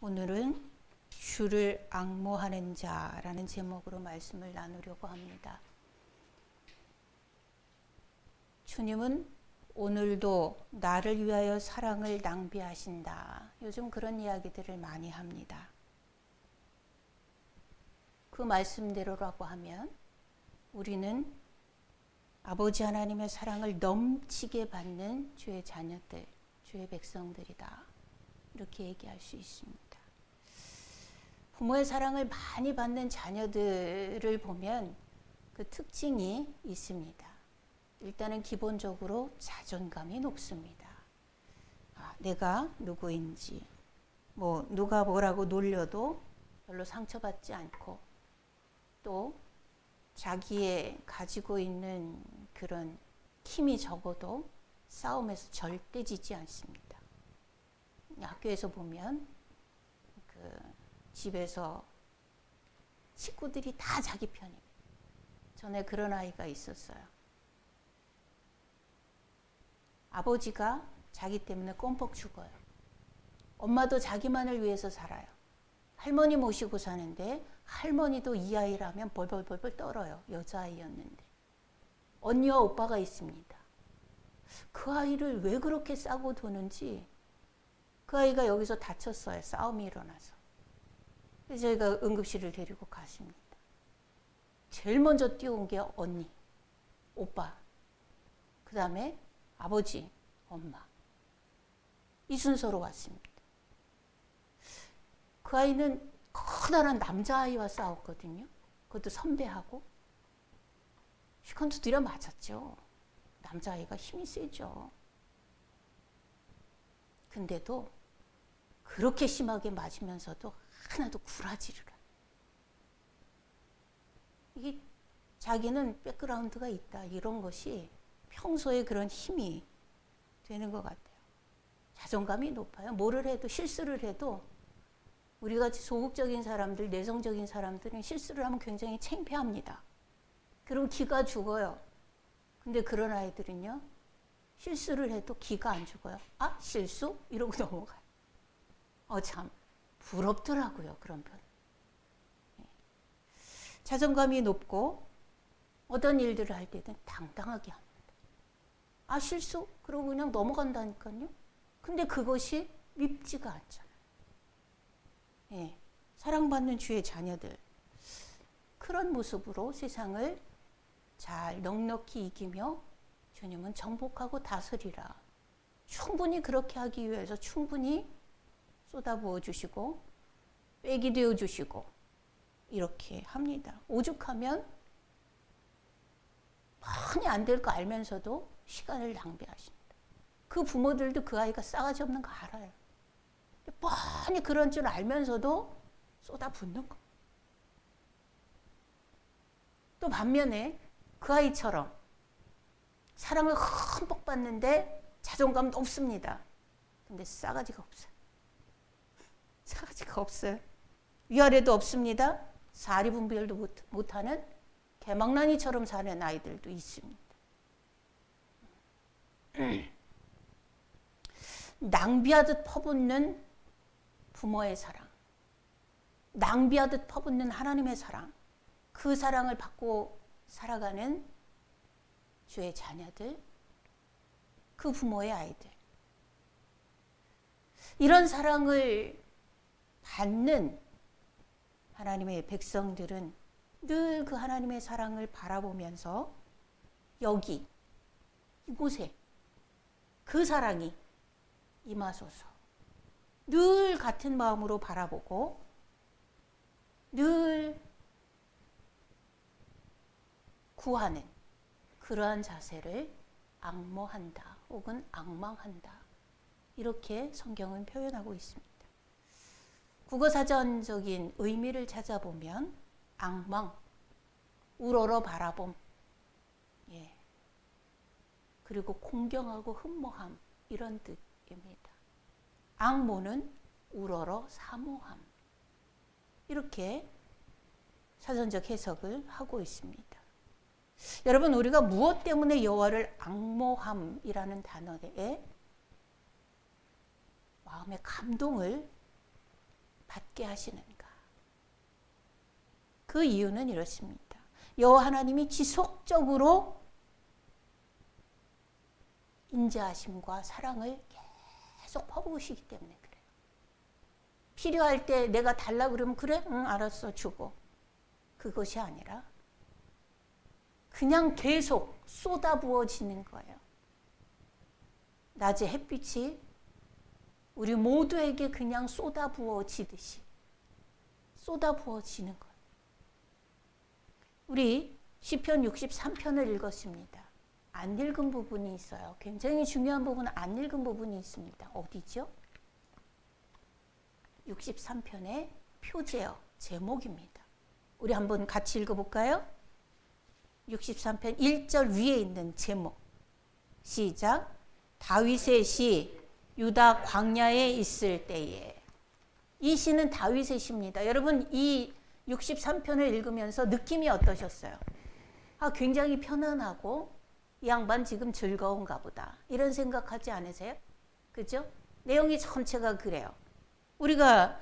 오늘은 주를 앙모하는 자라는 제목으로 말씀을 나누려고 합니다. 주님은 오늘도 나를 위하여 사랑을 낭비하신다. 요즘 그런 이야기들을 많이 합니다. 그 말씀대로라고 하면 우리는 아버지 하나님의 사랑을 넘치게 받는 주의 자녀들, 주의 백성들이다. 이렇게 얘기할 수 있습니다. 부모의 사랑을 많이 받는 자녀들을 보면 그 특징이 있습니다. 일단은 기본적으로 자존감이 높습니다. 내가 누구인지, 누가 뭐라고 놀려도 별로 상처받지 않고, 또 자기의 가지고 있는 그런 힘이 적어도 싸움에서 절대 지지 않습니다. 학교에서 보면 집에서 식구들이 다 자기 편입니다. 전에 그런 아이가 있었어요. 아버지가 자기 때문에 껌뻑 죽어요. 엄마도 자기만을 위해서 살아요. 할머니 모시고 사는데 할머니도 이 아이라면 벌벌벌벌 떨어요. 여자아이였는데. 언니와 오빠가 있습니다. 그 아이를 왜 그렇게 싸고 도는지, 그 아이가 여기서 다쳤어요. 싸움이 일어나서. 그래서 저희가 응급실을 데리고 갔습니다. 제일 먼저 뛰어온 게 언니, 오빠, 그 다음에 아버지, 엄마. 이 순서로 왔습니다. 그 아이는 커다란 남자아이와 싸웠거든요. 그것도 선배하고. 시컨트 들여 맞았죠. 남자아이가 힘이 세죠. 근데도 그렇게 심하게 맞으면서도 하나도 굴하지를 않아요. 이게 자기는 백그라운드가 있다. 이런 것이 평소에 그런 힘이 되는 것 같아요. 자존감이 높아요. 뭐를 해도, 실수를 해도, 우리같이 소극적인 사람들, 내성적인 사람들은 실수를 하면 굉장히 창피합니다. 그리고 기가 죽어요. 근데 그런 아이들은요, 실수를 해도 기가 안 죽어요. 실수? 이러고 넘어가요. 참 부럽더라고요, 그런 분. 자존감이 높고 어떤 일들을 할 때는 당당하게 합니다. 실수? 그러고 그냥 넘어간다니까요. 근데 그것이 밉지가 않잖아요. 사랑받는 주의 자녀들, 그런 모습으로 세상을 잘 넉넉히 이기며 주님은 정복하고 다스리라. 충분히 그렇게 하기 위해서 충분히 쏟아부어 주시고 빼기 되어 주시고 이렇게 합니다. 오죽하면 뻔히 안 될 거 알면서도 시간을 낭비하십니다. 그 부모들도 그 아이가 싸가지 없는 거 알아요. 뻔히 그런 줄 알면서도 쏟아붓는 거. 또 반면에 그 아이처럼 사랑을 흠뻑 받는데 자존감 높습니다. 근데 싸가지가 없어요. 싸가지가 없어요. 위아래도 없습니다. 사리분별도 못하는 개망나니처럼 사는 아이들도 있습니다. 낭비하듯 퍼붓는 부모의 사랑, 낭비하듯 퍼붓는 하나님의 사랑, 그 사랑을 받고 살아가는 주의 자녀들, 그 부모의 아이들. 이런 사랑을 받는 하나님의 백성들은 늘 그 하나님의 사랑을 바라보면서 이곳에 그 사랑이 임하소서. 늘 같은 마음으로 바라보고 늘 구하는 그러한 자세를 앙모한다 혹은 앙망한다. 이렇게 성경은 표현하고 있습니다. 국어사전적인 의미를 찾아보면 앙망, 우러러 바라봄, 그리고 공경하고 흠모함, 이런 뜻입니다. 앙모는 우러러 사모함. 이렇게 사전적 해석을 하고 있습니다. 여러분, 우리가 무엇 때문에 여호와를 앙모함이라는 단어에 마음의 감동을 받게 하시는가? 그 이유는 이렇습니다. 여호와 하나님이 지속적으로 인자하심과 사랑을 계속 퍼부으시기 때문에 그래요. 필요할 때 내가 달라 그러면 그래? 응, 알았어, 주고. 그것이 아니라 그냥 계속 쏟아부어지는 거예요. 낮에 햇빛이 우리 모두에게 그냥 쏟아부어지듯이 쏟아부어지는 거예요. 우리 시편 63편을 읽었습니다. 안 읽은 부분이 있어요. 굉장히 중요한 부분은 안 읽은 부분이 있습니다. 어디죠? 63편의 표제어 제목입니다. 우리 한번 같이 읽어볼까요? 63편 1절 위에 있는 제목. 시작. 다윗의 시, 유다 광야에 있을 때에. 이 시는 다윗의 시입니다. 여러분, 이 63편을 읽으면서 느낌이 어떠셨어요? 굉장히 편안하고 이 양반 지금 즐거운가 보다, 이런 생각하지 않으세요? 그죠? 내용이 전체가 그래요. 우리가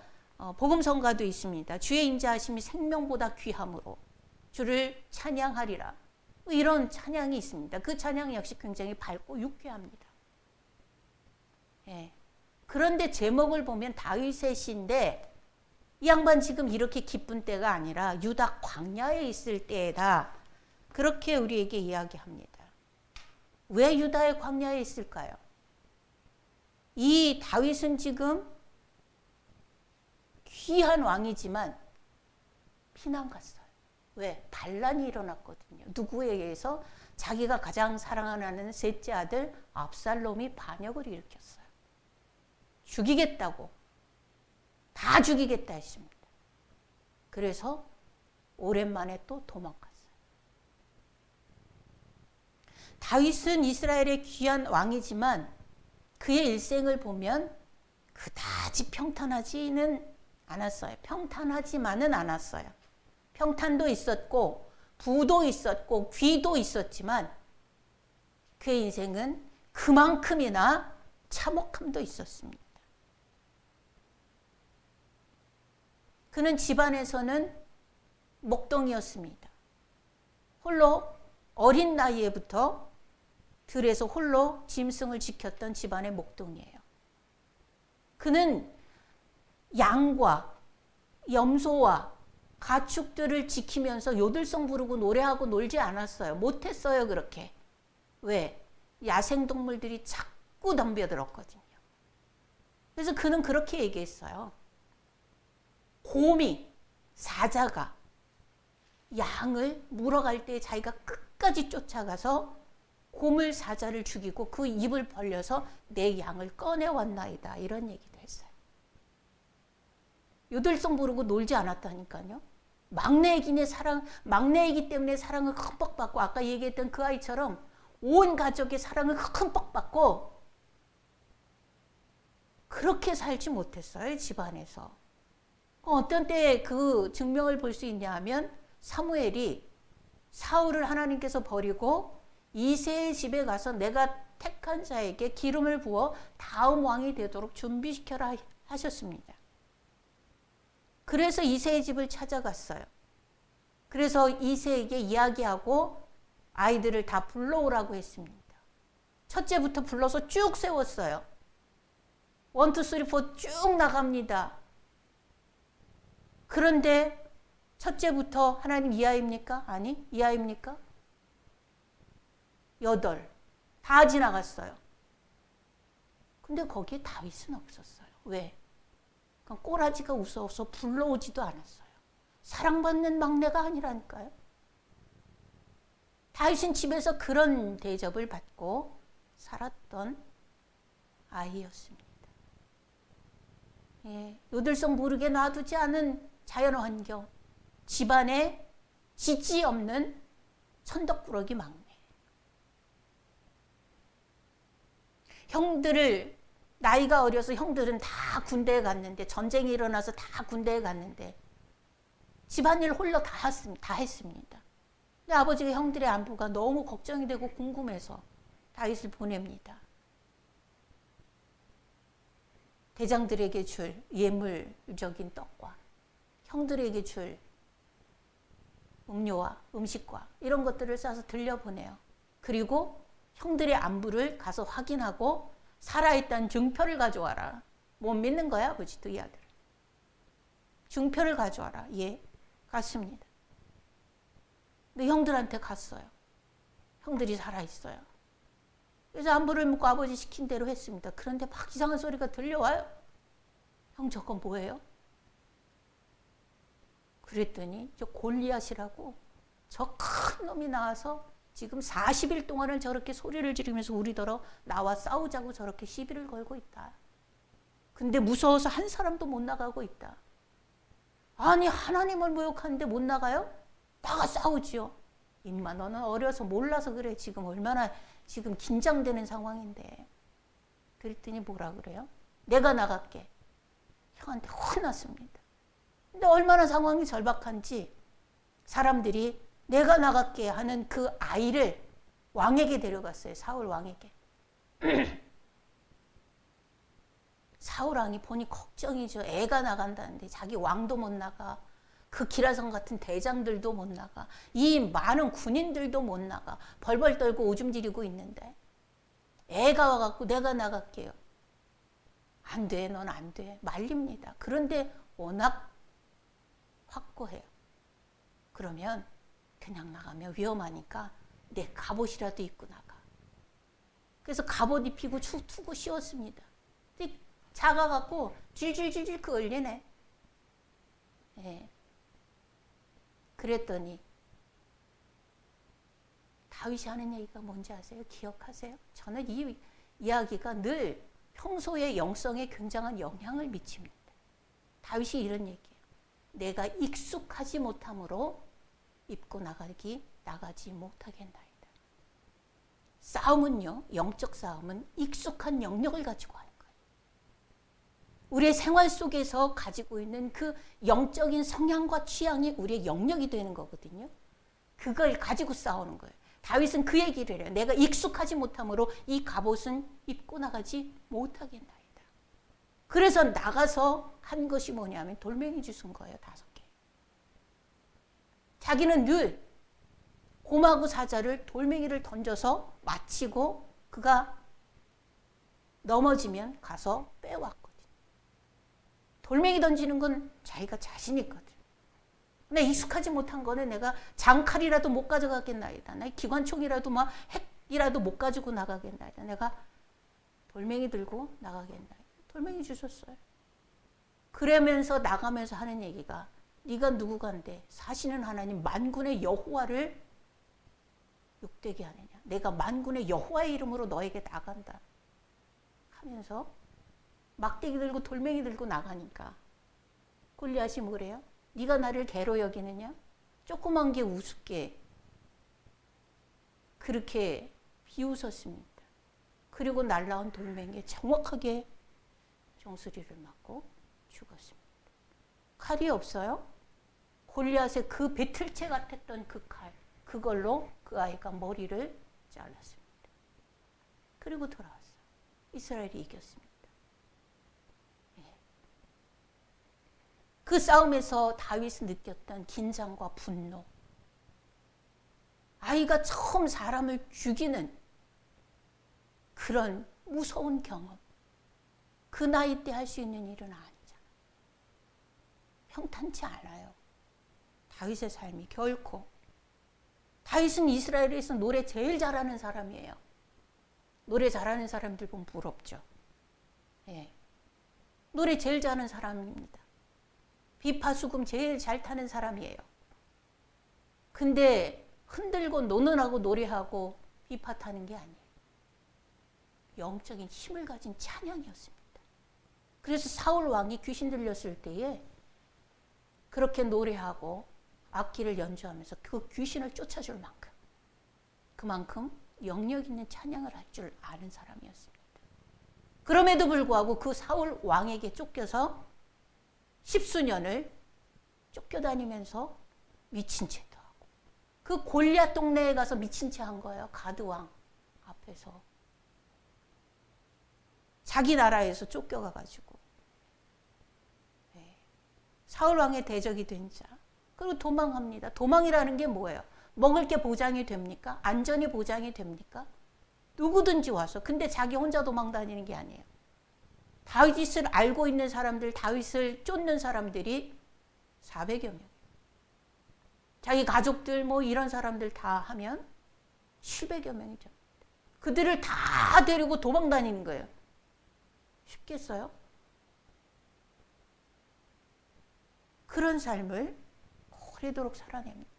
복음성가도 있습니다. 주의 인자하심이 생명보다 귀함으로 주를 찬양하리라, 이런 찬양이 있습니다. 그 찬양 역시 굉장히 밝고 유쾌합니다. 예. 그런데 제목을 보면 다윗의 시인데 이 양반 지금 이렇게 기쁜 때가 아니라 유다 광야에 있을 때다, 그렇게 우리에게 이야기합니다. 왜 유다의 광야에 있을까요? 이 다윗은 지금 귀한 왕이지만 피난 갔어요. 왜? 반란이 일어났거든요. 누구에 의해서? 자기가 가장 사랑하는 셋째 아들 압살롬이 반역을 일으켰어요. 죽이겠다고, 다 죽이겠다 했습니다. 그래서 오랜만에 또 도망갔어요. 다윗은 이스라엘의 귀한 왕이지만 그의 일생을 보면 그다지 평탄하지는 않았어요. 평탄하지만은 않았어요. 평탄도 있었고 부도 있었고 귀도 있었지만 그의 인생은 그만큼이나 참혹함도 있었습니다. 그는 집안에서는 목동이었습니다. 홀로 어린 나이에부터 들에서 홀로 짐승을 지켰던 집안의 목동이에요. 그는 양과 염소와 가축들을 지키면서 요들송 부르고 노래하고 놀지 않았어요. 못했어요, 그렇게. 왜? 야생동물들이 자꾸 덤벼들었거든요. 그래서 그는 그렇게 얘기했어요. 곰이, 사자가 양을 물어갈 때 자기가 끝까지 쫓아가서 곰을, 사자를 죽이고 그 입을 벌려서 내 양을 꺼내왔나이다, 이런 얘기도 했어요. 요들송 부르고 놀지 않았다니까요. 막내이기 때문에 사랑을 흠뻑 받고, 아까 얘기했던 그 아이처럼 온 가족의 사랑을 흠뻑 받고 그렇게 살지 못했어요, 집안에서. 어떤 때에 그 증명을 볼 수 있냐 하면 사무엘이 사울을 하나님께서 버리고 이새의 집에 가서 내가 택한 자에게 기름을 부어 다음 왕이 되도록 준비시켜라 하셨습니다. 그래서 이새의 집을 찾아갔어요. 그래서 이새에게 이야기하고 아이들을 다 불러오라고 했습니다. 첫째부터 불러서 쭉 세웠어요. 1, 2, 3, 4 쭉 나갑니다. 그런데 첫째부터 하나님 이하입니까? 아니, 이하입니까? 8. 다 지나갔어요. 근데 거기에 다윗은 없었어요. 왜? 꼬라지가 무서워서 불러오지도 않았어요. 사랑받는 막내가 아니라니까요. 다윗은 집에서 그런 대접을 받고 살았던 아이였습니다. 예, 요들송 부르게 놔두지 않은 자연환경, 집안에 지지 없는 천덕꾸러기 막내. 형들을, 나이가 어려서 형들은 다 군대에 갔는데, 전쟁이 일어나서 다 군대에 갔는데 집안일 홀로 다 했습니다. 근데 아버지가 형들의 안부가 너무 걱정이 되고 궁금해서 다윗을 보냅니다. 대장들에게 줄 예물적인 떡과 형들에게 줄 음료와 음식과 이런 것들을 싸서 들려보내요. 그리고 형들의 안부를 가서 확인하고 살아있다는 증표를 가져와라. 못 믿는 거야, 아버지도 이 아들을. 증표를 가져와라. 예, 갔습니다. 근데 형들한테 갔어요. 형들이 살아있어요. 그래서 안부를 묻고 아버지 시킨 대로 했습니다. 그런데 막 이상한 소리가 들려와요. 형, 저거 뭐예요? 그랬더니 저 골리앗이라고 저 큰 놈이 나와서 지금 40일 동안을 저렇게 소리를 지르면서 우리더러 나와 싸우자고 저렇게 시비를 걸고 있다. 근데 무서워서 한 사람도 못 나가고 있다. 아니, 하나님을 모욕하는데 못 나가요? 나가 싸우지요. 임마, 너는 어려서 몰라서 그래. 지금 얼마나 지금 긴장되는 상황인데. 그랬더니 뭐라 그래요? 내가 나갈게. 형한테 혼났습니다. 근데 얼마나 상황이 절박한지 사람들이 내가 나갈게 하는 그 아이를 왕에게 데려갔어요. 사울 왕에게. 사울 왕이 보니 걱정이죠. 애가 나간다는데 자기 왕도 못 나가. 그 기라성 같은 대장들도 못 나가. 이 많은 군인들도 못 나가. 벌벌 떨고 오줌 지리고 있는데 애가 와갖고 내가 나갈게요. 안 돼, 넌 안 돼. 말립니다. 그런데 워낙 확고해요. 그러면 그냥 나가면 위험하니까 내 갑옷이라도 입고 나가. 그래서 갑옷 입히고 투구 씌웠습니다. 근데 작아갖고 질질질질 끌리네. 예. 그랬더니 다윗이 하는 얘기가 뭔지 아세요? 기억하세요? 저는 이 이야기가 늘 평소의 영성에 굉장한 영향을 미칩니다. 다윗이 이런 얘기예요. 내가 익숙하지 못함으로 입고 나가지 못하겠나이다. 싸움은요, 영적 싸움은 익숙한 영역을 가지고 하는 거예요. 우리의 생활 속에서 가지고 있는 그 영적인 성향과 취향이 우리의 영역이 되는 거거든요. 그걸 가지고 싸우는 거예요. 다윗은 그 얘기를 해요. 내가 익숙하지 못함으로 이 갑옷은 입고 나가지 못하겠나이다. 그래서 나가서 한 것이 뭐냐면 돌멩이 주순 거예요. 5개. 자기는 늘 곰하고 사자를 돌멩이를 던져서 마치고 그가 넘어지면 가서 빼왔거든. 돌멩이 던지는 건 자기가 자신 있거든. 근데 익숙하지 못한 거는 내가 장칼이라도 못 가져가겠나이다. 내 기관총이라도 막 핵이라도 못 가지고 나가겠나이다. 내가 돌멩이 들고 나가겠나이다. 돌멩이 주셨어요. 그러면서 나가면서 하는 얘기가 네가 누구간데 사시는 하나님 만군의 여호와를 욕되게 하느냐. 내가 만군의 여호와의 이름으로 너에게 나간다 하면서 막대기 들고 돌멩이 들고 나가니까 골리앗이 뭐래요? 네가 나를 개로 여기느냐? 조그만 게 우습게 그렇게 비웃었습니다. 그리고 날라온 돌멩이에 정확하게 정수리를 맞고 죽었습니다. 칼이 없어요? 골리앗의 그 배틀채 같았던 그 칼, 그걸로 그 아이가 머리를 잘랐습니다. 그리고 돌아왔어요. 이스라엘이 이겼습니다. 그 싸움에서 다윗이 느꼈던 긴장과 분노, 아이가 처음 사람을 죽이는 그런 무서운 경험, 그 나이 때 할 수 있는 일은 아니잖아. 평탄치 않아요. 다윗의 삶이 결코. 다윗은 이스라엘에서 노래 제일 잘하는 사람이에요. 노래 잘하는 사람들 보면 부럽죠. 예. 노래 제일 잘하는 사람입니다. 비파수금 제일 잘 타는 사람이에요. 근데 흔들고 노는하고 노래하고 비파 타는 게 아니에요. 영적인 힘을 가진 찬양이었습니다. 그래서 사울 왕이 귀신 들렸을 때에 그렇게 노래하고 악기를 연주하면서 그 귀신을 쫓아줄 만큼 그만큼 영역 있는 찬양을 할 줄 아는 사람이었습니다. 그럼에도 불구하고 그 사울 왕에게 쫓겨서 10수년을 쫓겨다니면서 미친 채도 하고 그 골리앗 동네에 가서 미친 채 한 거예요. 가드 왕 앞에서 자기 나라에서 쫓겨가가지고 사울 왕의 대적이 된 자. 그리고 도망합니다. 도망이라는 게 뭐예요? 먹을 게 보장이 됩니까? 안전이 보장이 됩니까? 누구든지 와서. 근데 자기 혼자 도망 다니는 게 아니에요. 다윗을 알고 있는 사람들, 다윗을 쫓는 사람들이 400여 명. 자기 가족들 뭐 이런 사람들 다 하면 700여 명이죠. 그들을 다 데리고 도망 다니는 거예요. 쉽겠어요? 그런 삶을 오래도록 살아냅니다.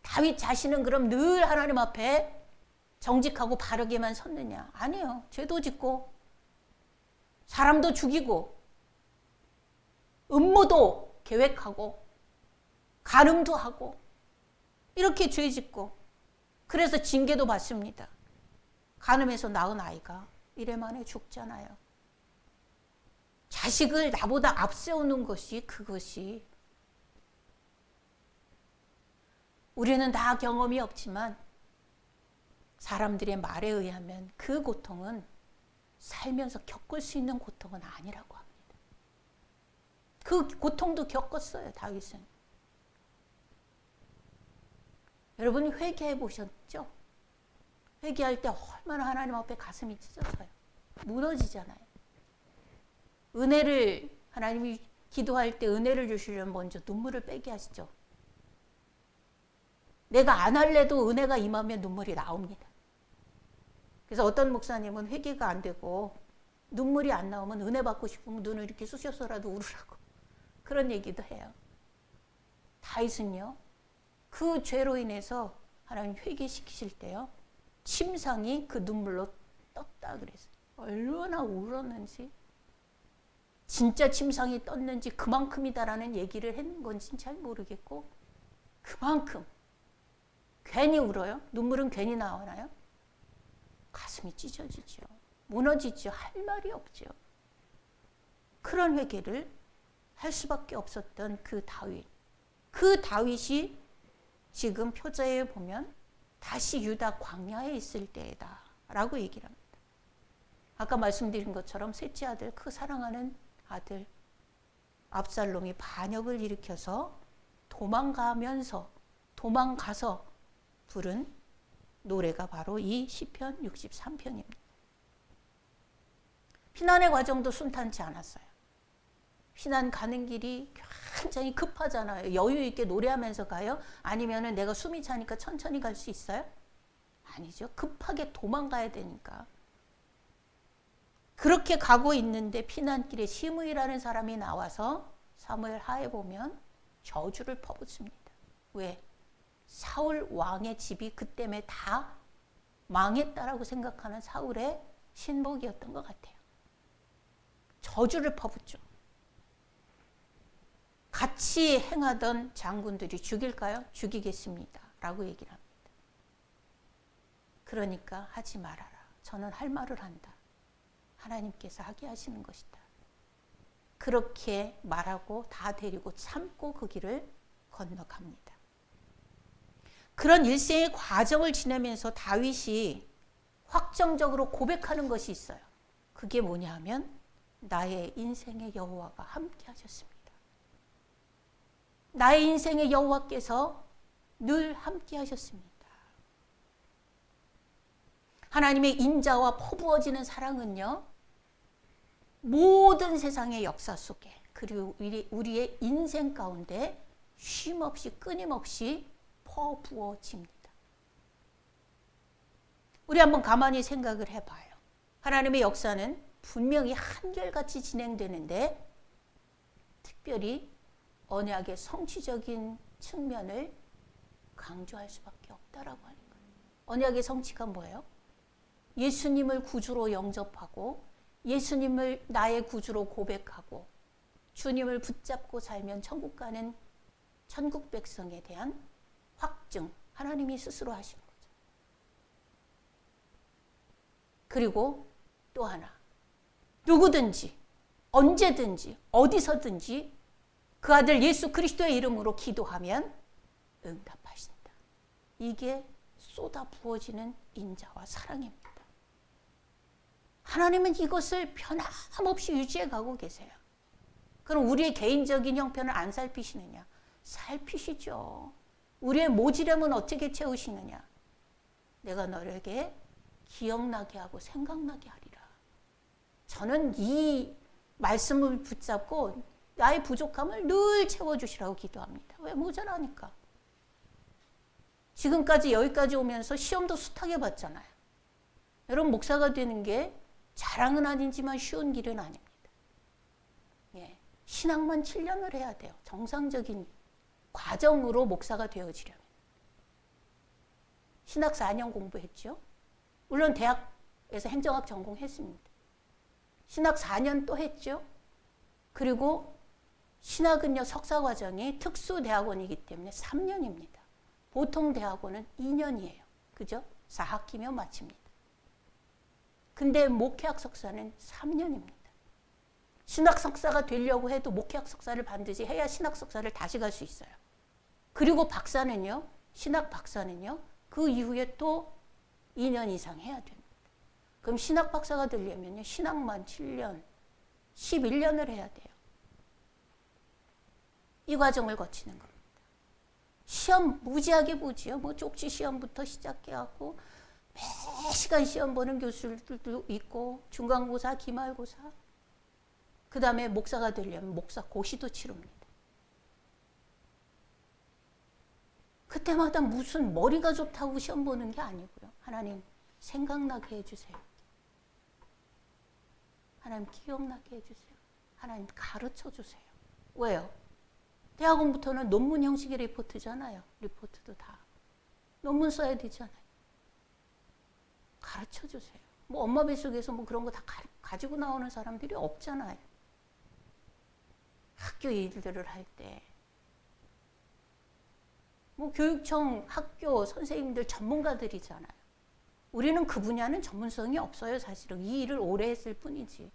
다윗 자신은 그럼 늘 하나님 앞에 정직하고 바르게만 섰느냐? 아니에요. 죄도 짓고 사람도 죽이고 음모도 계획하고 간음도 하고 이렇게 죄 짓고 그래서 징계도 받습니다. 간음해서 낳은 아이가 이래 만에 죽잖아요. 자식을 나보다 앞세우는 것이 그것이 우리는 다 경험이 없지만 사람들의 말에 의하면 그 고통은 살면서 겪을 수 있는 고통은 아니라고 합니다. 그 고통도 겪었어요, 다윗은. 여러분 회개해 보셨죠? 회개할 때 얼마나 하나님 앞에 가슴이 찢어져요. 무너지잖아요. 은혜를 하나님이 기도할 때 은혜를 주시려면 먼저 눈물을 빼게 하시죠. 내가 안 할래도 은혜가 임하면 눈물이 나옵니다. 그래서 어떤 목사님은 회개가 안 되고 눈물이 안 나오면 은혜 받고 싶으면 눈을 이렇게 쑤셔서라도 울으라고 그런 얘기도 해요. 다윗은요. 그 죄로 인해서 하나님 회개시키실 때요. 침상이 그 눈물로 떴다 그랬어요. 얼마나 울었는지 진짜 침상이 떴는지 그만큼이다라는 얘기를 했는 건지는 잘 모르겠고 그만큼 괜히 울어요? 눈물은 괜히 나오나요? 가슴이 찢어지죠. 무너지죠. 할 말이 없죠. 그런 회개를 할 수밖에 없었던 그 다윗. 그 다윗이 지금 표자에 보면 다시 유다 광야에 있을 때다 라고 얘기를 합니다. 아까 말씀드린 것처럼 셋째 아들, 그 사랑하는 아들 압살롬이 반역을 일으켜서 도망가서 부른 노래가 바로 이 시편 63편입니다. 피난의 과정도 순탄치 않았어요. 피난 가는 길이 굉장히 급하잖아요. 여유 있게 노래하면서 가요? 아니면 내가 숨이 차니까 천천히 갈 수 있어요? 아니죠. 급하게 도망가야 되니까. 그렇게 가고 있는데 피난길에 시므이라는 사람이 나와서 사무엘 하에 보면 저주를 퍼붓습니다. 왜? 사울 왕의 집이 그 때문에 다 망했다라고 생각하는 사울의 신복이었던 것 같아요. 저주를 퍼붓죠. 같이 행하던 장군들이 죽일까요? 죽이겠습니다. 라고 얘기를 합니다. 그러니까 하지 말아라. 저는 할 말을 한다. 하나님께서 하게 하시는 것이다. 그렇게 말하고 다 데리고 참고 그 길을 건너갑니다. 그런 일생의 과정을 지나면서 다윗이 확정적으로 고백하는 것이 있어요. 그게 뭐냐 하면 나의 인생의 여호와가 함께 하셨습니다. 나의 인생의 여호와께서 늘 함께 하셨습니다. 하나님의 인자와 퍼부어지는 사랑은요. 모든 세상의 역사 속에 그리고 우리의 인생 가운데 쉼없이 끊임없이 퍼부어집니다. 우리 한번 가만히 생각을 해봐요. 하나님의 역사는 분명히 한결같이 진행되는데 특별히 언약의 성취적인 측면을 강조할 수밖에 없다라고 하는 거예요. 언약의 성취가 뭐예요? 예수님을 구주로 영접하고 예수님을 나의 구주로 고백하고 주님을 붙잡고 살면 천국 가는 천국 백성에 대한 확증, 하나님이 스스로 하신 거죠. 그리고 또 하나, 누구든지 언제든지 어디서든지 그 아들 예수 그리스도의 이름으로 기도하면 응답하신다. 이게 쏟아 부어지는 인자와 사랑입니다. 하나님은 이것을 변함없이 유지해 가고 계세요. 그럼 우리의 개인적인 형편을 안 살피시느냐? 살피시죠. 우리의 모지람은 어떻게 채우시느냐? 내가 너에게 기억나게 하고 생각나게 하리라. 저는 이 말씀을 붙잡고 나의 부족함을 늘 채워주시라고 기도합니다. 왜? 모자라니까. 지금까지 여기까지 오면서 시험도 숱하게 봤잖아요. 여러분, 목사가 되는 게 자랑은 아니지만 쉬운 길은 아닙니다. 예, 신학만 7년을 해야 돼요. 정상적인 과정으로 목사가 되어지려면. 신학 4년 공부했죠. 물론 대학에서 행정학 전공했습니다. 신학 4년 또 했죠. 그리고 신학은요, 석사과정이 특수대학원이기 때문에 3년입니다. 보통 대학원은 2년이에요. 그죠? 4학기면 마칩니다. 근데 목회학 석사는 3년입니다. 신학 석사가 되려고 해도 목회학 석사를 반드시 해야 신학 석사를 다시 갈 수 있어요. 그리고 박사는요, 신학 박사는요, 그 이후에 또 2년 이상 해야 됩니다. 그럼 신학 박사가 되려면요, 신학만 7년, 11년을 해야 돼요. 이 과정을 거치는 겁니다. 시험 무지하게 보지요. 뭐 쪽지 시험부터 시작해갖고 매 시간 시험 보는 교수들도 있고, 중간고사, 기말고사, 그 다음에 목사가 되려면 목사 고시도 치릅니다. 그때마다 무슨 머리가 좋다고 시험 보는 게 아니고요. 하나님 생각나게 해주세요. 하나님 기억나게 해주세요. 하나님 가르쳐 주세요. 왜요? 대학원부터는 논문 형식의 리포트잖아요. 리포트도 다 논문 써야 되잖아요. 가르쳐 주세요. 뭐 엄마 뱃속에서 뭐 그런 거 다 가지고 나오는 사람들이 없잖아요. 학교 일들을 할 때 뭐 교육청, 학교 선생님들 전문가들이잖아요. 우리는 그 분야는 전문성이 없어요. 사실은 이 일을 오래 했을 뿐이지.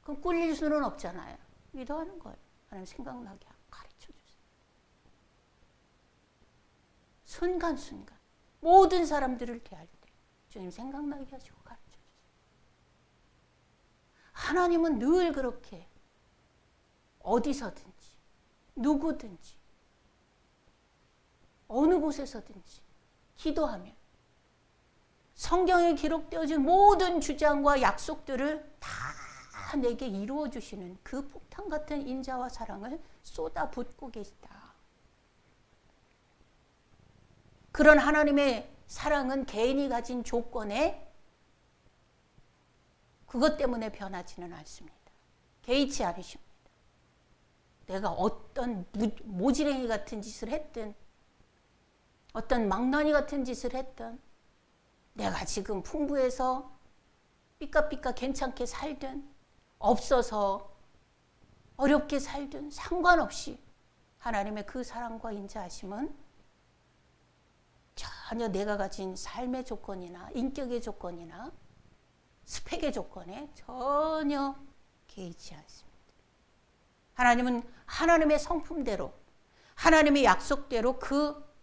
그럼 꿀릴 수는 없잖아요. 기도하는 거예요. 하나님 생각나게 가르쳐 주세요. 순간순간 모든 사람들을 대할 때 주님 생각나게 하시고 가르쳐 주세요. 하나님은 늘 그렇게 어디서든지 누구든지 어느 곳에서든지 기도하면 성경에 기록되어진 모든 주장과 약속들을 다 내게 이루어 주시는 그 폭탄 같은 인자와 사랑을 쏟아붓고 계시다. 그런 하나님의 사랑은 개인이 가진 조건에 그것 때문에 변하지는 않습니다. 개의치 않으십니다. 내가 어떤 모지랭이 같은 짓을 했든 어떤 망나니 같은 짓을 했든 내가 지금 풍부해서 삐까삐까 괜찮게 살든 없어서 어렵게 살든 상관없이 하나님의 그 사랑과 인자하심은 전혀 내가 가진 삶의 조건이나 인격의 조건이나 스펙의 조건에 전혀 개의치 않습니다. 하나님은 하나님의 성품대로 하나님의 약속대로 그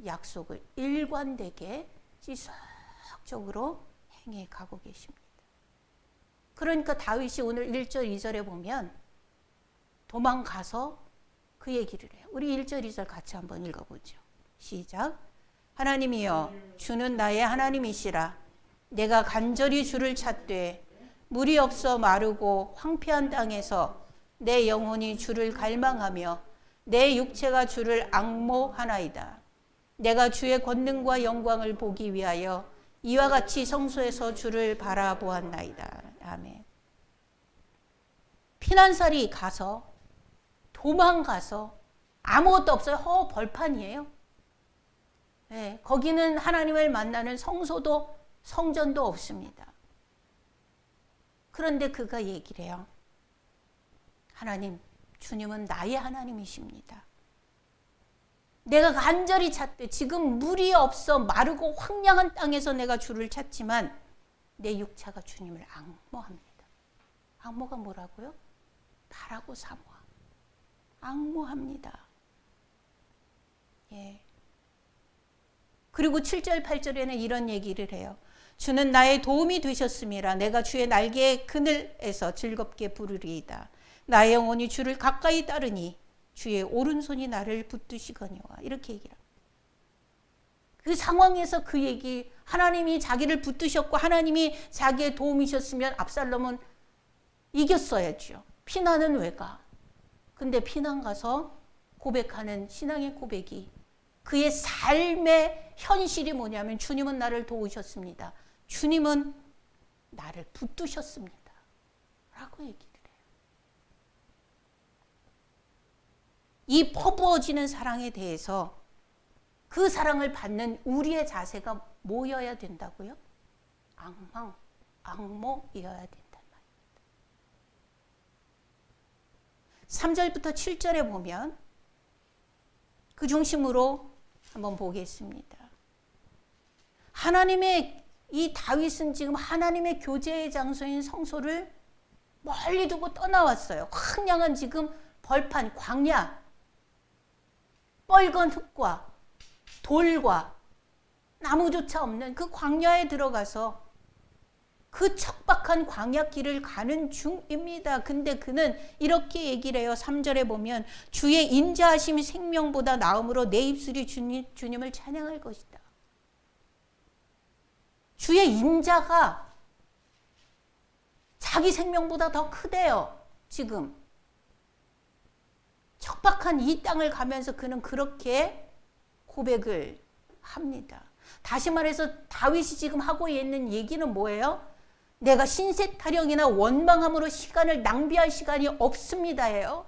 약속을 일관되게 지속적으로 행해 가고 계십니다. 그러니까 다윗이 오늘 1절 2절에 보면 도망가서 그 얘기를 해요. 우리 1절 2절 같이 한번 읽어보죠. 시작. 하나님이여 주는 나의 하나님이시라. 내가 간절히 주를 찾되 물이 없어 마르고 황폐한 땅에서 내 영혼이 주를 갈망하며 내 육체가 주를 앙모하나이다. 내가 주의 권능과 영광을 보기 위하여 이와 같이 성소에서 주를 바라보았나이다. 아멘. 피난살이 가서 도망가서 아무것도 없어요. 벌판이에요. 네, 거기는 하나님을 만나는 성소도 성전도 없습니다. 그런데 그가 얘기를 해요. 하나님, 주님은 나의 하나님이십니다. 내가 간절히 찾되 지금 물이 없어 마르고 황량한 땅에서 내가 주를 찾지만 내 육체가 주님을 앙모합니다. 앙모가 뭐라고요? 바라고 사모함. 앙모합니다. 예. 그리고 7절 8절에는 이런 얘기를 해요. 주는 나의 도움이 되셨음이라. 내가 주의 날개의 그늘에서 즐겁게 부르리이다. 나의 영혼이 주를 가까이 따르니 주의 오른손이 나를 붙드시거니와. 이렇게 얘기를 합니다. 그 상황에서 그 얘기, 하나님이 자기를 붙드셨고 하나님이 자기의 도움이셨으면 압살롬은 이겼어야죠. 피난은 왜 가? 근데 피난 가서 고백하는 신앙의 고백이, 그의 삶의 현실이 뭐냐면 주님은 나를 도우셨습니다. 주님은 나를 붙드셨습니다. 라고 얘기를 해요. 이 퍼부어지는 사랑에 대해서 그 사랑을 받는 우리의 자세가 뭐여야 된다고요? 악모여야 된단 말입니다. 3절부터 7절에 보면 그 중심으로 한번 보겠습니다. 하나님의 이 다윗은 지금 하나님의 교제의 장소인 성소를 멀리 두고 떠나왔어요. 황량한 지금 벌판, 광야, 뻘건 흙과 돌과 나무조차 없는 그 광야에 들어가서 그 척박한 광야길을 가는 중입니다. 근데 그는 이렇게 얘기를 해요. 3절에 보면 주의 인자하심이 생명보다 나음으로 내 입술이 주님을 찬양할 것이다. 주의 인자가 자기 생명보다 더 크대요. 지금 척박한 이 땅을 가면서 그는 그렇게 고백을 합니다. 다시 말해서 다윗이 지금 하고 있는 얘기는 뭐예요? 내가 신세 타령이나 원망함으로 시간을 낭비할 시간이 없습니다예요.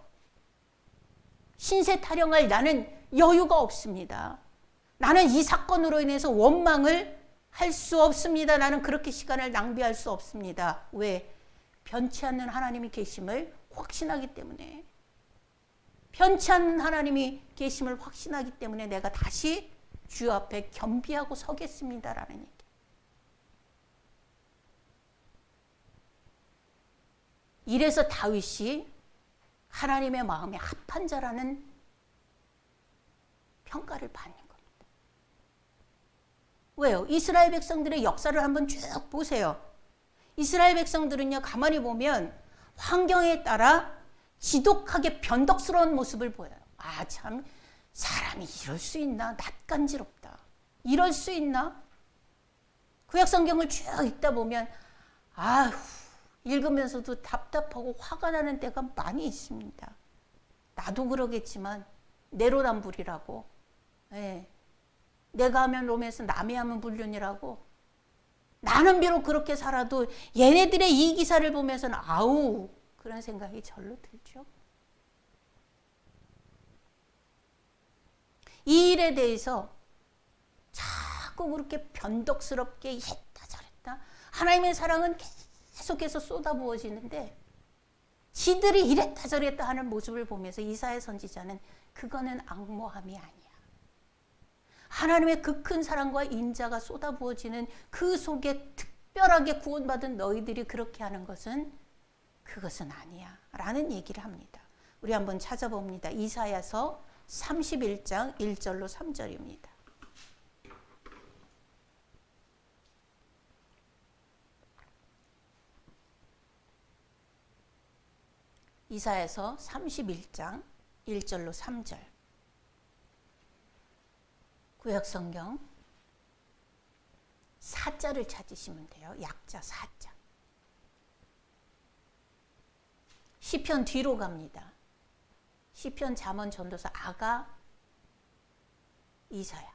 신세 타령할 나는 여유가 없습니다. 나는 이 사건으로 인해서 원망을 할 수 없습니다. 나는 그렇게 시간을 낭비할 수 없습니다. 왜? 변치 않는 하나님이 계심을 확신하기 때문에. 변치 않는 하나님이 계심을 확신하기 때문에 내가 다시 주 앞에 겸비하고 서겠습니다라는 얘기. 이래서 다윗이 하나님의 마음에 합한 자라는 평가를 받는 겁니다. 왜요? 이스라엘 백성들의 역사를 한번 쭉 보세요. 이스라엘 백성들은요, 가만히 보면 환경에 따라 지독하게 변덕스러운 모습을 보여요. 아, 참, 사람이 이럴 수 있나? 낯간지럽다. 이럴 수 있나? 구약 성경을 쭉 읽다 보면, 아휴, 읽으면서도 답답하고 화가 나는 때가 많이 있습니다. 나도 그러겠지만, 내로남불이라고. 예. 내가 하면 롬에서 남이 하면 불륜이라고. 나는 비록 그렇게 살아도 얘네들의 이 기사를 보면서는 아우, 그런 생각이 절로 들죠. 이 일에 대해서 자꾸 그렇게 변덕스럽게 이랬다 저랬다. 하나님의 사랑은 계속해서 쏟아부어지는데 지들이 이랬다 저랬다 하는 모습을 보면서 이사야 선지자는 그거는 악모함이 아니야. 하나님의 그 큰 사랑과 인자가 쏟아부어지는 그 속에 특별하게 구원받은 너희들이 그렇게 하는 것은 그것은 아니야 라는 얘기를 합니다. 우리 한번 찾아봅니다. 이사야서 31장 1절로 3절입니다. 이사야서 31장 1절로 3절. 구약성경 사자를 찾으시면 돼요. 약자 사자. 시편 뒤로 갑니다. 시편, 잠언, 전도서, 아가, 이사야.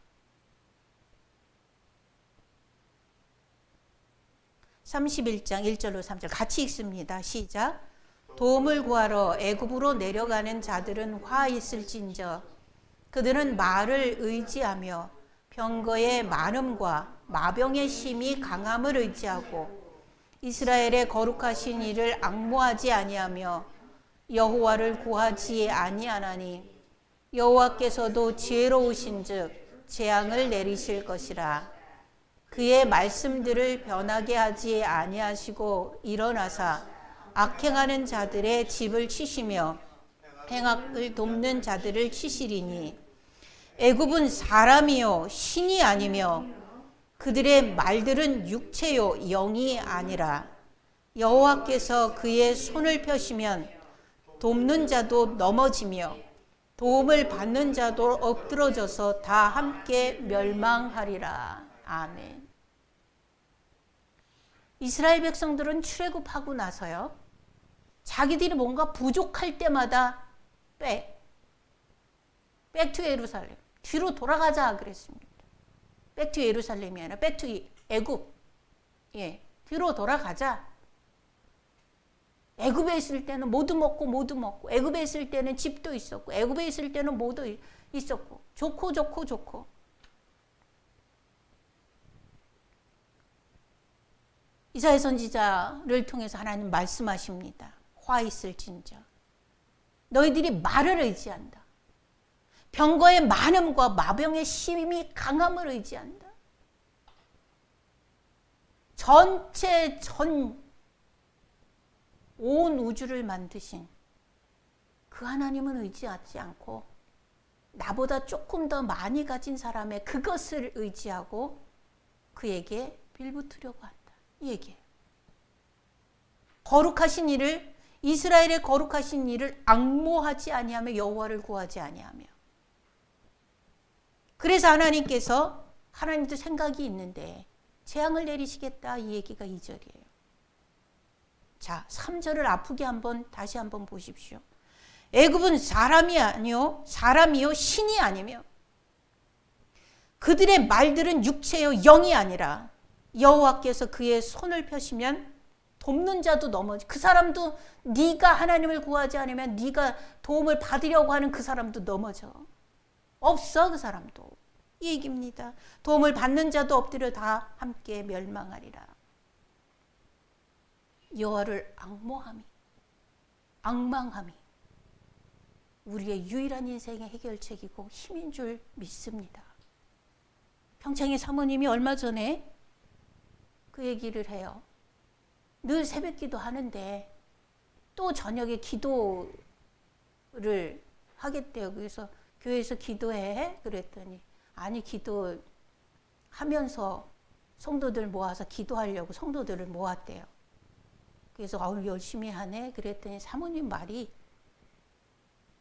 31장 1절로 3절 같이 읽습니다. 시작. 도움을 구하러 애굽으로 내려가는 자들은 화 있을진저 그들은 말을 의지하며 병거의 많음과 마병의 심이 강함을 의지하고 이스라엘의 거룩하신 이를 앙모하지 아니하며 여호와를 구하지 아니하나니 여호와께서도 지혜로우신즉 재앙을 내리실 것이라. 그의 말씀들을 변하게 하지 아니하시고 일어나사 악행하는 자들의 집을 치시며 행악을 돕는 자들을 치시리니 애굽은 사람이요 신이 아니며 그들의 말들은 육체요 영이 아니라 여호와께서 그의 손을 펴시면 돕는 자도 넘어지며 도움을 받는 자도 엎드러져서 다 함께 멸망하리라. 아멘. 이스라엘 백성들은 출애굽하고 나서요, 자기들이 뭔가 부족할 때마다 백투 예루살렘, 뒤로 돌아가자 그랬습니다. 백투 예루살렘이 아니라 백투 애굽. 예, 뒤로 돌아가자. 애굽에 있을 때는 모두 먹고 애굽에 있을 때는 집도 있었고 애굽에 있을 때는 모두 있었고 좋고. 이사야 선지자를 통해서 하나님 말씀하십니다. 화 있을진저 너희들이 말을 의지한다. 병거의 많음과 마병의 심히 강함을 의지한다. 온 우주를 만드신 그 하나님은 의지하지 않고 나보다 조금 더 많이 가진 사람의 그것을 의지하고 그에게 빌붙으려고 한다. 이 얘기예요. 거룩하신 이를, 이스라엘의 거룩하신 이를 앙모하지 아니하며 여호와를 구하지 아니하며. 그래서 하나님도 생각이 있는데 재앙을 내리시겠다, 이 얘기가 2절이에요. 자, 3절을 아프게 다시 한번 보십시오. 애굽은 사람이요 신이 아니며 그들의 말들은 육체요 영이 아니라 여호와께서 그의 손을 펴시면 돕는 자도 넘어지. 그 사람도 네가 하나님을 구하지 않으면 네가 도움을 받으려고 하는 그 사람도 넘어져. 없어, 그 사람도. 이 얘기입니다. 도움을 받는 자도 엎드려 다 함께 멸망하리라. 여호와를 앙망함이 우리의 유일한 인생의 해결책이고 힘인 줄 믿습니다. 평창의 사모님이 얼마 전에 그 얘기를 해요. 늘 새벽기도 하는데 또 저녁에 기도를 하겠대요. 그래서 교회에서 기도해? 그랬더니 아니, 기도하면서 성도들 모아서 기도하려고 성도들을 모았대요. 그래서 열심히 하네? 그랬더니 사모님 말이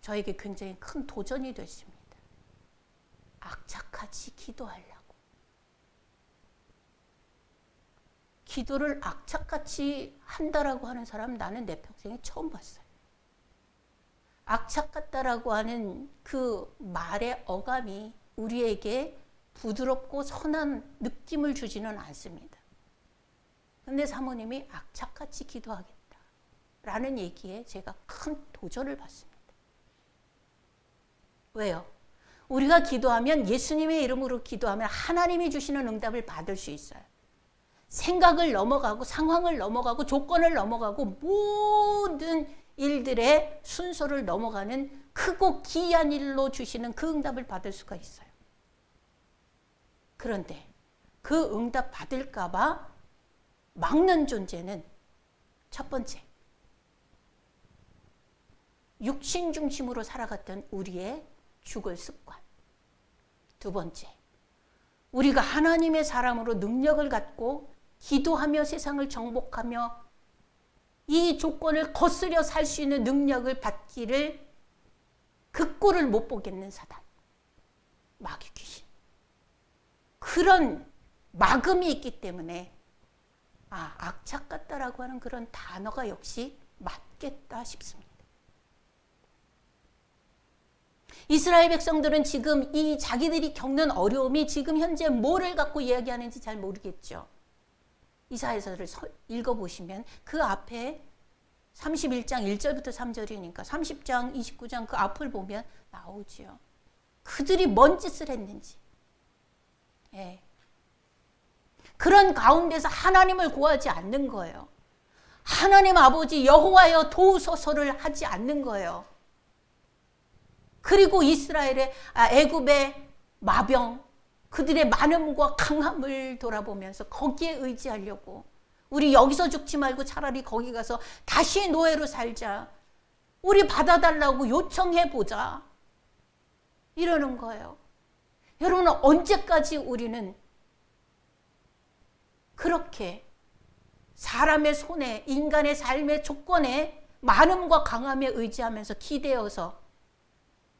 저에게 굉장히 큰 도전이 됐습니다. 악착같이 기도하려고. 기도를 악착같이 한다라고 하는 사람 나는 내 평생에 처음 봤어요. 악착 같다라고 하는 그 말의 어감이 우리에게 부드럽고 선한 느낌을 주지는 않습니다. 근데 사모님이 악착같이 기도하겠다라는 얘기에 제가 큰 도전을 받습니다. 왜요? 우리가 기도하면, 예수님의 이름으로 기도하면 하나님이 주시는 응답을 받을 수 있어요. 생각을 넘어가고 상황을 넘어가고 조건을 넘어가고 모든 일들의 순서를 넘어가는 크고 기이한 일로 주시는 그 응답을 받을 수가 있어요. 그런데 그 응답 받을까 봐 막는 존재는 첫 번째, 육신 중심으로 살아갔던 우리의 죽을 습관. 두 번째, 우리가 하나님의 사람으로 능력을 갖고 기도하며 세상을 정복하며 이 조건을 거스려 살 수 있는 능력을 받기를 그 꼴을 못 보겠는 사단, 마귀 귀신. 그런 막음이 있기 때문에 악착 같다라고 하는 그런 단어가 역시 맞겠다 싶습니다. 이스라엘 백성들은 지금 이 자기들이 겪는 어려움이 지금 현재 뭐를 갖고 이야기하는지 잘 모르겠죠. 이사야서를 읽어보시면 그 앞에 31장 1절부터 3절이니까 30장 29장 그 앞을 보면 나오지요. 그들이 뭔 짓을 했는지. 예. 그런 가운데서 하나님을 구하지 않는 거예요. 하나님 아버지 여호와여 도우소서를 하지 않는 거예요. 그리고 애굽의 마병, 그들의 많음과 강함을 돌아보면서 거기에 의지하려고, 우리 여기서 죽지 말고 차라리 거기 가서 다시 노예로 살자, 우리 받아달라고 요청해보자, 이러는 거예요. 여러분, 언제까지 우리는 그렇게 사람의 손에, 인간의 삶의 조건에 많음과 강함에 의지하면서 기대어서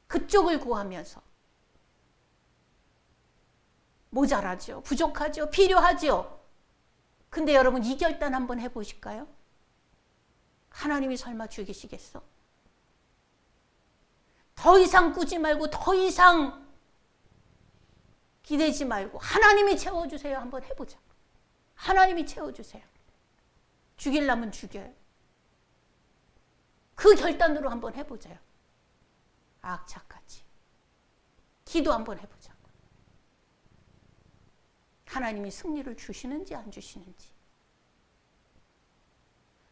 그쪽을 구하면서 모자라죠. 부족하죠. 필요하죠. 근데 여러분 이 결단 한번 해보실까요? 하나님이 설마 죽이시겠어? 더 이상 꾸지 말고 더 이상 기대지 말고 하나님이 채워주세요. 한번 해보자. 하나님이 채워주세요. 죽이려면 죽여요. 그 결단으로 한번 해보자요. 악착같이. 기도 한번 해보자. 하나님이 승리를 주시는지 안 주시는지.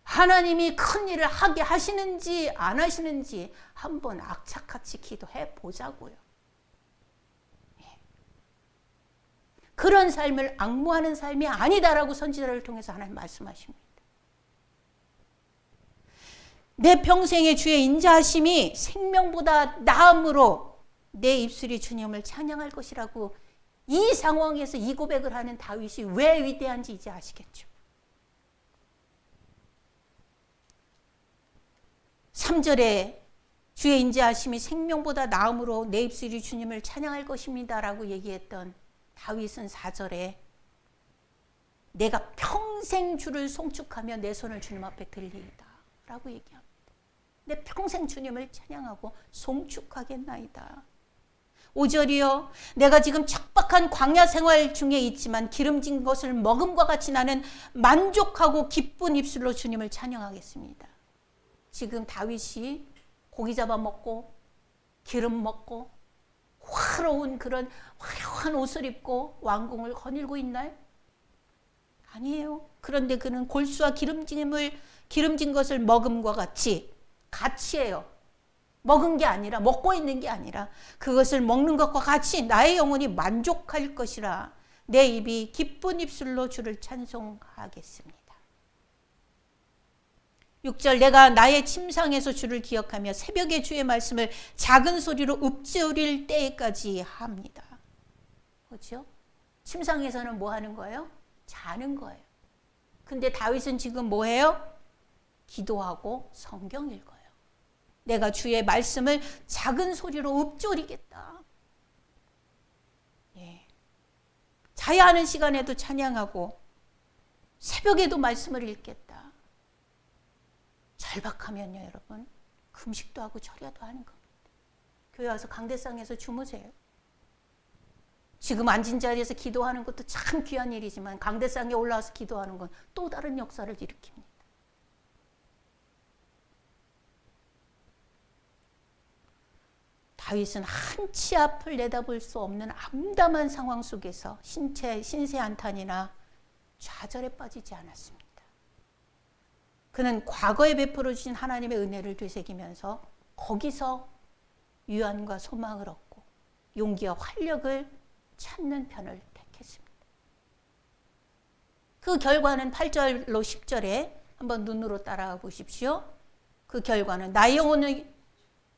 하나님이 큰 일을 하게 하시는지 안 하시는지 한번 악착같이 기도해 보자고요. 그런 삶을 앙무하는 삶이 아니다라고 선지자를 통해서 하나님 말씀하십니다. 내 평생의 주의 인자하심이 생명보다 나음으로 내 입술이 주님을 찬양할 것이라고 이 상황에서 이 고백을 하는 다윗이 왜 위대한지 이제 아시겠죠. 3절에 주의 인자하심이 생명보다 나음으로 내 입술이 주님을 찬양할 것입니다 라고 얘기했던 다윗은 4절에 내가 평생 주를 송축하며 내 손을 주님 앞에 들리이다 라고 얘기합니다. 내 평생 주님을 찬양하고 송축하겠나이다. 5절이요. 내가 지금 척박한 광야 생활 중에 있지만 기름진 것을 먹음과 같이 나는 만족하고 기쁜 입술로 주님을 찬양하겠습니다. 지금 다윗이 고기 잡아먹고 기름 먹고 화려한 그런 화려한 옷을 입고 왕궁을 거닐고 있나요? 아니에요. 그런데 그는 골수와 기름진 것을 먹음과 같이 해요. 먹은 게 아니라 먹고 있는 게 아니라 그것을 먹는 것과 같이 나의 영혼이 만족할 것이라 내 입이 기쁜 입술로 주를 찬송하겠습니다. 6절 내가 나의 침상에서 주를 기억하며 새벽에 주의 말씀을 작은 소리로 읊조릴 때까지 합니다. 그렇죠? 침상에서는 뭐 하는 거예요? 자는 거예요. 근데 다윗은 지금 뭐 해요? 기도하고 성경 읽어요. 내가 주의 말씀을 작은 소리로 읊조리겠다. 예. 자야 하는 시간에도 찬양하고 새벽에도 말씀을 읽겠다. 절박하면요 여러분 금식도 하고 절야도 하는 겁니다. 교회 와서 강대상에서 주무세요. 지금 앉은 자리에서 기도하는 것도 참 귀한 일이지만 강대상에 올라와서 기도하는 건 또 다른 역사를 일으킵니다. 다윗은 한치 앞을 내다볼 수 없는 암담한 상황 속에서 신세 한탄이나 좌절에 빠지지 않았습니다. 그는 과거에 베풀어 주신 하나님의 은혜를 되새기면서 거기서 위안과 소망을 얻고 용기와 활력을 찾는 편을 택했습니다. 그 결과는 8절로 10절에 한번 눈으로 따라가 보십시오. 그 결과는 나의 영혼의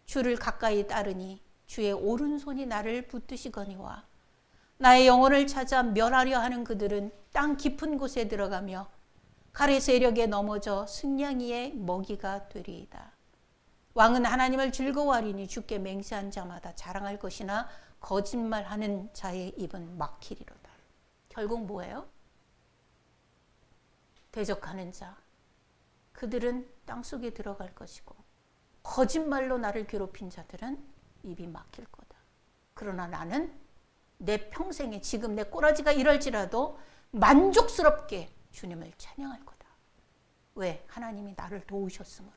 주를 가까이 따르니 주의 오른손이 나를 붙드시거니와 나의 영혼을 찾아 멸하려 하는 그들은 땅 깊은 곳에 들어가며 칼의 세력에 넘어져 승냥이의 먹이가 되리이다. 왕은 하나님을 즐거워하리니 주께 맹세한 자마다 자랑할 것이나 거짓말하는 자의 입은 막히리로다. 결국 뭐예요? 대적하는 자, 그들은 땅속에 들어갈 것이고 거짓말로 나를 괴롭힌 자들은 입이 막힐 거다. 그러나 나는 내 평생에 지금 내 꼬라지가 이럴지라도 만족스럽게 주님을 찬양할 거다. 왜? 하나님이 나를 도우셨으므로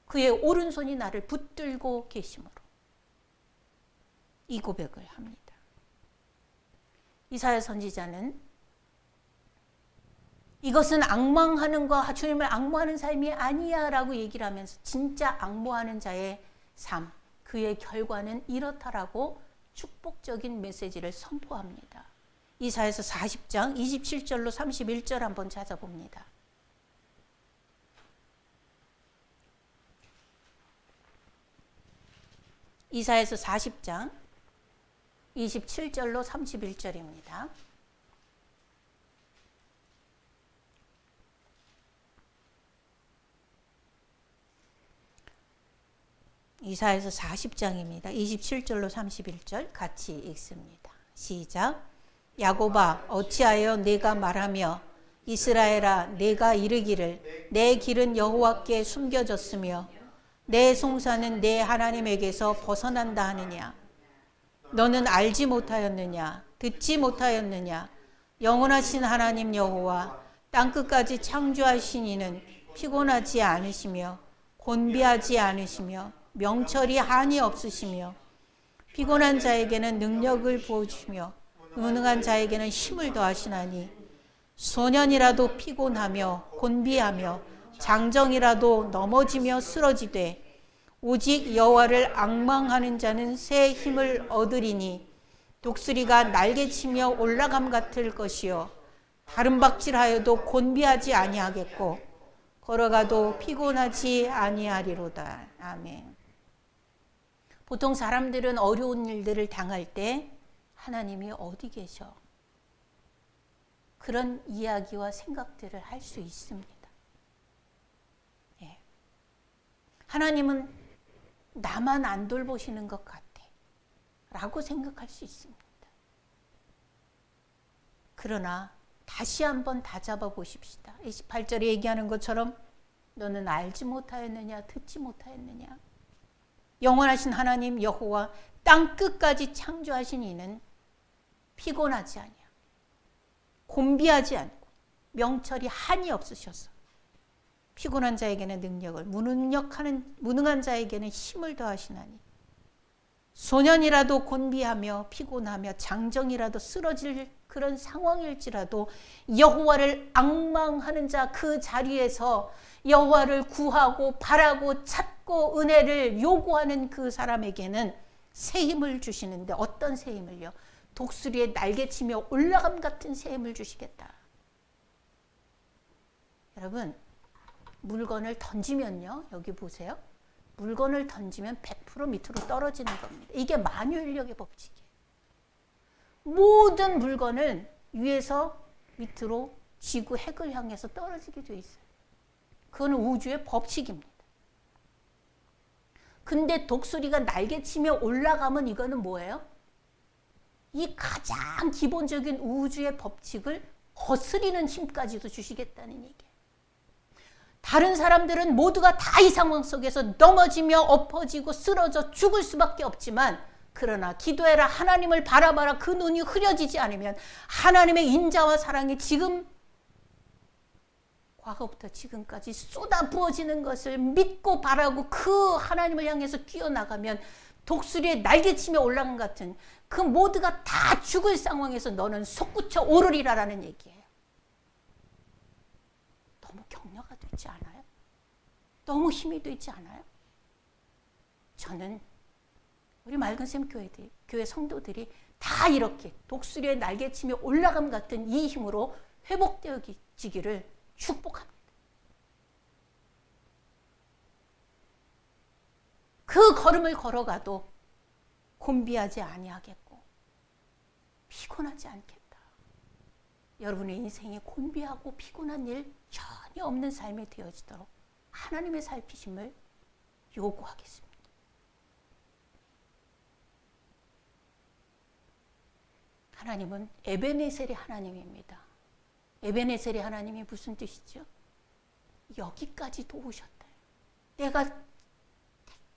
그의 오른손이 나를 붙들고 계심으로 이 고백을 합니다. 이사야 선지자는 이것은 앙망하는 거 주님을 앙모하는 삶이 아니야 라고 얘기를 하면서 진짜 앙모하는 자의 삶, 그의 결과는 이렇다라고 축복적인 메시지를 선포합니다. 이사야서 40장 27절로 31절 한번 찾아봅니다. 이사야서 40장 27절로 31절입니다. 이사야서 40장입니다. 27절로 31절 같이 읽습니다. 시작. 야곱아 어찌하여 내가 말하며 이스라엘아 내가 이르기를 내 길은 여호와께 숨겨졌으며 내 송사는 내 하나님에게서 벗어난다 하느냐. 너는 알지 못하였느냐 듣지 못하였느냐. 영원하신 하나님 여호와 땅끝까지 창조하신 이는 피곤하지 않으시며 곤비하지 않으시며 명철이 한이 없으시며 피곤한 자에게는 능력을 부어주시며 무능한 자에게는 힘을 더하시나니 소년이라도 피곤하며 곤비하며 장정이라도 넘어지며 쓰러지되 오직 여호와를 앙망하는 자는 새 힘을 얻으리니 독수리가 날개치며 올라감 같을 것이요 다름박질하여도 곤비하지 아니하겠고 걸어가도 피곤하지 아니하리로다. 아멘. 보통 사람들은 어려운 일들을 당할 때 하나님이 어디 계셔? 그런 이야기와 생각들을 할 수 있습니다. 예. 하나님은 나만 안 돌보시는 것 같아 라고 생각할 수 있습니다. 그러나 다시 한번 다잡아 보십시다. 28절에 얘기하는 것처럼 너는 알지 못하였느냐 듣지 못하였느냐. 영원하신 하나님 여호와 땅끝까지 창조하신 이는 피곤하지 아니야. 곤비하지 않고 명철이 한이 없으셔서 피곤한 자에게는 능력을 무능한 자에게는 힘을 더하시나니 소년이라도 곤비하며 피곤하며 장정이라도 쓰러질 그런 상황일지라도 여호와를 앙망하는 자 그 자리에서 여호와를 구하고 바라고 찾고 은혜를 요구하는 그 사람에게는 새 힘을 주시는데 어떤 새 힘을요? 독수리에 날개치며 올라감 같은 새 힘을 주시겠다. 여러분 물건을 던지면요. 여기 보세요. 물건을 던지면 100% 밑으로 떨어지는 겁니다. 이게 만유인력의 법칙이에요. 모든 물건은 위에서 밑으로 지구 핵을 향해서 떨어지게 돼 있어요. 그건 우주의 법칙입니다. 근데 독수리가 날개치며 올라가면 이거는 뭐예요? 이 가장 기본적인 우주의 법칙을 거스리는 힘까지도 주시겠다는 얘기예요. 다른 사람들은 모두가 다 이 상황 속에서 넘어지며 엎어지고 쓰러져 죽을 수밖에 없지만 그러나 기도해라 하나님을 바라봐라 그 눈이 흐려지지 않으면 하나님의 인자와 사랑이 지금 과거부터 지금까지 쏟아 부어지는 것을 믿고 바라고 그 하나님을 향해서 뛰어나가면 독수리에 날개치며 올라간 같은 그 모두가 다 죽을 상황에서 너는 솟구쳐 오르리라라는 얘기예요. 너무 격려가 되지 않아요? 너무 힘이 되지 않아요? 저는 우리 맑은샘 교회 성도들이 다 이렇게 독수리에 날개치며 올라감 같은 이 힘으로 회복되어지기를 축복합니다. 그 걸음을 걸어가도 곤비하지 아니하겠고 피곤하지 않겠다. 여러분의 인생에 곤비하고 피곤한 일 전혀 없는 삶이 되어지도록 하나님의 살피심을 요구하겠습니다. 하나님은 에베네셀의 하나님입니다. 에베네셀의 하나님이 무슨 뜻이죠? 여기까지 도우셨다. 내가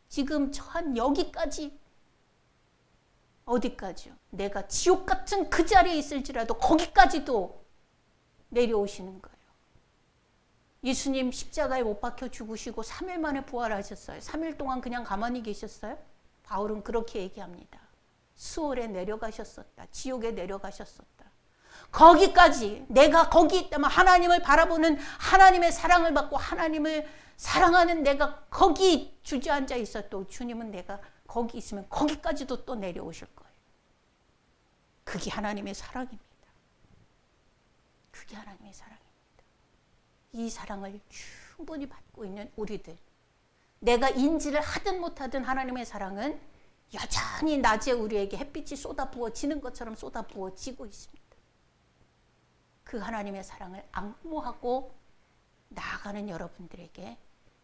지금 처한 여기까지 어디까지요? 내가 지옥 같은 그 자리에 있을지라도 거기까지도 내려오시는 거예요. 예수님 십자가에 못 박혀 죽으시고 3일 만에 부활하셨어요. 3일 동안 그냥 가만히 계셨어요? 바울은 그렇게 얘기합니다. 수월에 내려가셨었다. 지옥에 내려가셨었다. 거기까지 내가 거기 있다면 하나님을 바라보는 하나님의 사랑을 받고 하나님을 사랑하는 내가 거기 주저앉아 있어도 주님은 내가 거기 있으면 거기까지도 또 내려오실 거예요. 그게 하나님의 사랑입니다. 그게 하나님의 사랑입니다. 이 사랑을 충분히 받고 있는 우리들, 내가 인지를 하든 못하든 하나님의 사랑은 여전히 낮에 우리에게 햇빛이 쏟아부어지는 것처럼 쏟아부어지고 있습니다. 그 하나님의 사랑을 앙모하고 나아가는 여러분들에게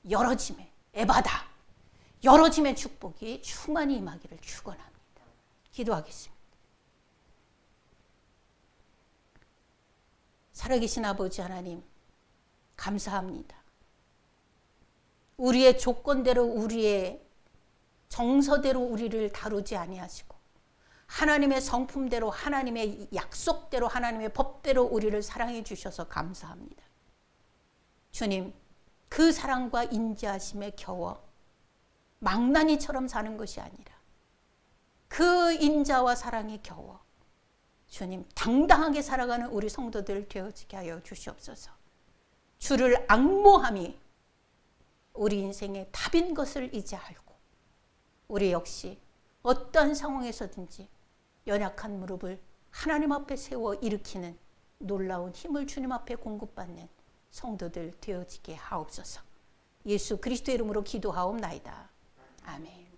열어짐에 에바다, 열어짐의 축복이 충만히 임하기를 축원합니다. 기도하겠습니다. 살아계신 아버지 하나님, 감사합니다. 우리의 조건대로, 우리의 정서대로 우리를 다루지 아니하시고 하나님의 성품대로, 하나님의 약속대로, 하나님의 법대로 우리를 사랑해 주셔서 감사합니다. 주님, 그 사랑과 인자하심에 겨워 망나니처럼 사는 것이 아니라 그 인자와 사랑에 겨워 주님, 당당하게 살아가는 우리 성도들 되어지게 하여 주시옵소서. 주를 앙모함이 우리 인생의 답인 것을 이제 알고 우리 역시 어떠한 상황에서든지 연약한 무릎을 하나님 앞에 세워 일으키는 놀라운 힘을 주님 앞에 공급받는 성도들 되어지게 하옵소서. 예수 그리스도의 이름으로 기도하옵나이다. 아멘.